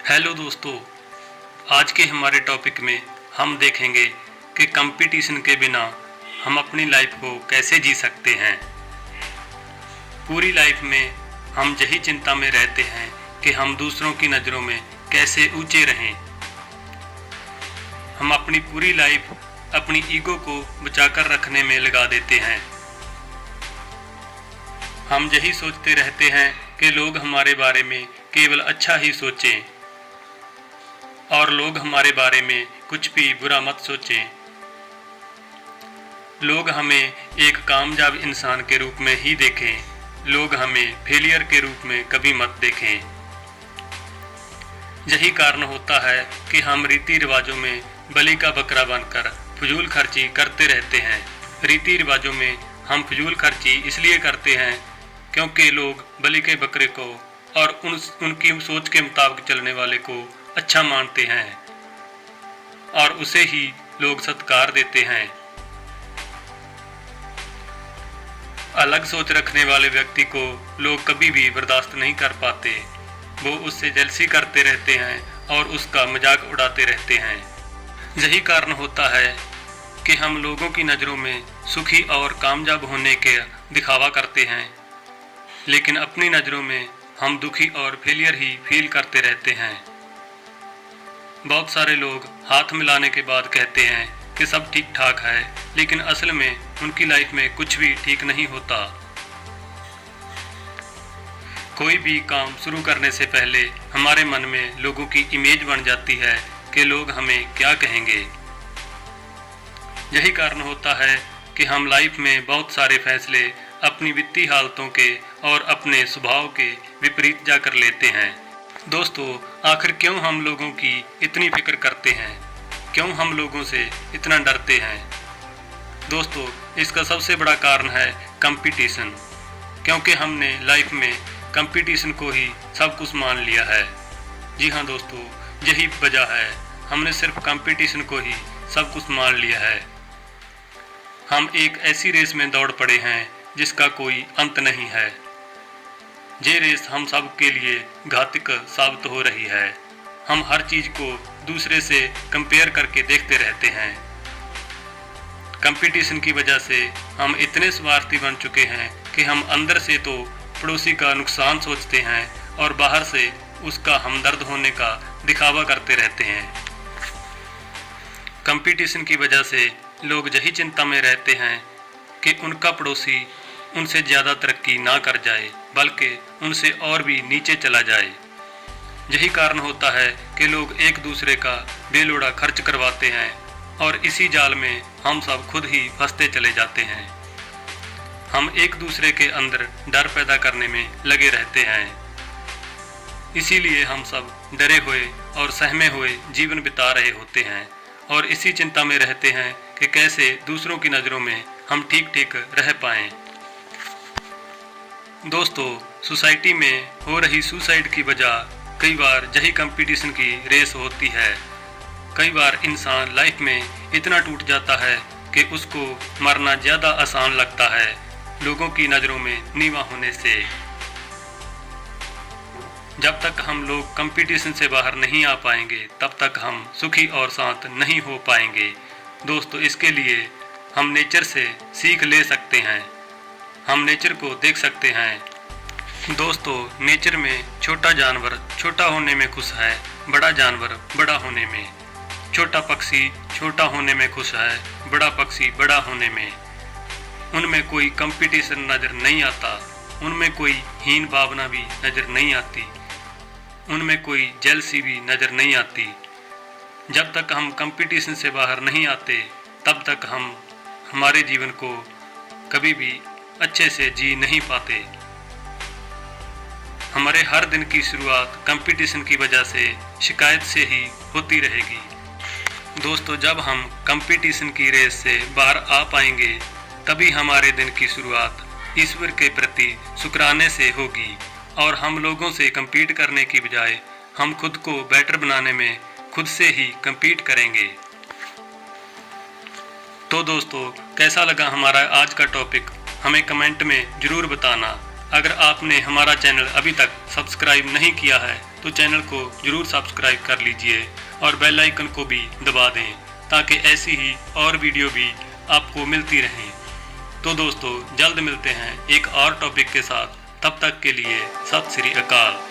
Hello दोस्तों, आज के हमारे टॉपिक में हम देखेंगे कि कंपटीशन के बिना हम अपनी लाइफ को कैसे जी सकते हैं। पूरी लाइफ में हम यही चिंता में रहते हैं कि हम दूसरों की नज़रों में कैसे ऊंचे रहें। हम अपनी पूरी लाइफ अपनी ईगो को बचाकर रखने में लगा देते हैं। हम यही सोचते रहते हैं कि लोग हमारे बारे में केवल अच्छा ही सोचें और लोग हमारे बारे में कुछ भी बुरा मत सोचें। लोग हमें एक कामयाब इंसान के रूप में ही देखें, लोग हमें फेलियर के रूप में कभी मत देखें। यही कारण होता है कि हम रीति रिवाजों में बलि का बकरा बनकर फजूल खर्ची करते रहते हैं। रीति रिवाजों में हम फजूल खर्ची इसलिए करते हैं क्योंकि लोग बलि के बकरे को और उनकी सोच के मुताबिक चलने वाले को अच्छा मानते हैं और उसे ही लोग सत्कार देते हैं। अलग सोच रखने वाले व्यक्ति को लोग कभी भी बर्दाश्त नहीं कर पाते। वो उससे जेलसी करते रहते हैं और उसका मजाक उड़ाते रहते हैं। यही कारण होता है कि हम लोगों की नज़रों में सुखी और कामयाब होने के दिखावा करते हैं, लेकिन अपनी नज़रों में हम दुखी और फेलियर ही फील करते रहते हैं। बहुत सारे लोग हाथ मिलाने के बाद कहते हैं कि सब ठीक ठाक है, लेकिन असल में उनकी लाइफ में कुछ भी ठीक नहीं होता। कोई भी काम शुरू करने से पहले हमारे मन में लोगों की इमेज बन जाती है कि लोग हमें क्या कहेंगे। यही कारण होता है कि हम लाइफ में बहुत सारे फैसले अपनी वित्तीय हालतों के और अपने स्वभाव के विपरीत जाकर लेते हैं। दोस्तों, आखिर क्यों हम लोगों की इतनी फिक्र करते हैं? क्यों हम लोगों से इतना डरते हैं? दोस्तों, इसका सबसे बड़ा कारण है कंपटीशन। क्योंकि हमने लाइफ में कंपटीशन को ही सब कुछ मान लिया है। जी हाँ दोस्तों, यही वजह है, हमने सिर्फ कंपटीशन को ही सब कुछ मान लिया है। हम एक ऐसी रेस में दौड़ पड़े हैं जिसका कोई अंत नहीं है। ये रेस हम सब के लिए घातक साबित हो रही है। हम हर चीज को दूसरे से कंपेयर करके देखते रहते हैं। कंपटीशन की वजह से हम इतने स्वार्थी बन चुके हैं कि हम अंदर से तो पड़ोसी का नुकसान सोचते हैं और बाहर से उसका हमदर्द होने का दिखावा करते रहते हैं। कंपटीशन की वजह से लोग यही चिंता में रहते हैं कि उनका पड़ोसी उनसे ज़्यादा तरक्की ना कर जाए, बल्कि उनसे और भी नीचे चला जाए। यही कारण होता है कि लोग एक दूसरे का बेलोड़ा खर्च करवाते हैं और इसी जाल में हम सब खुद ही फंसते चले जाते हैं। हम एक दूसरे के अंदर डर पैदा करने में लगे रहते हैं। इसीलिए हम सब डरे हुए और सहमे हुए जीवन बिता रहे होते हैं और इसी चिंता में रहते हैं कि कैसे दूसरों की नज़रों में हम ठीक ठीक रह पाएं। दोस्तों, सोसाइटी में हो रही सुसाइड की वजह कई बार यही कंपटीशन की रेस होती है। कई बार इंसान लाइफ में इतना टूट जाता है कि उसको मरना ज़्यादा आसान लगता है लोगों की नज़रों में नीवा होने से। जब तक हम लोग कंपटीशन से बाहर नहीं आ पाएंगे, तब तक हम सुखी और शांत नहीं हो पाएंगे। दोस्तों, इसके लिए हम नेचर से सीख ले सकते हैं। हम नेचर को देख सकते हैं। दोस्तों, नेचर में छोटा जानवर छोटा होने में खुश है, बड़ा जानवर बड़ा होने में। छोटा पक्षी छोटा होने में खुश है, बड़ा पक्षी बड़ा होने में। उनमें कोई कंपटीशन नज़र नहीं आता, उनमें कोई हीन भावना भी नज़र नहीं आती, उनमें कोई जेलसी भी नज़र नहीं आती। जब तक हम कंपटीशन से बाहर नहीं आते, तब तक हम हमारे जीवन को कभी भी अच्छे से जी नहीं पाते। हमारे हर दिन की शुरुआत कंपटीशन की वजह से शिकायत से ही होती रहेगी। दोस्तों, जब हम कंपटीशन की रेस से बाहर आ पाएंगे, तभी हमारे दिन की शुरुआत ईश्वर के प्रति शुक्राने से होगी और हम लोगों से compete करने की बजाय हम खुद को बेटर बनाने में खुद से ही compete करेंगे। तो दोस्तों, कैसा लगा हमारा आज का टॉपिक, हमें कमेंट में ज़रूर बताना। अगर आपने हमारा चैनल अभी तक सब्सक्राइब नहीं किया है तो चैनल को जरूर सब्सक्राइब कर लीजिए और बेल आइकन को भी दबा दें ताकि ऐसी ही और वीडियो भी आपको मिलती रहें। तो दोस्तों, जल्द मिलते हैं एक और टॉपिक के साथ। तब तक के लिए सत श्री अकाल।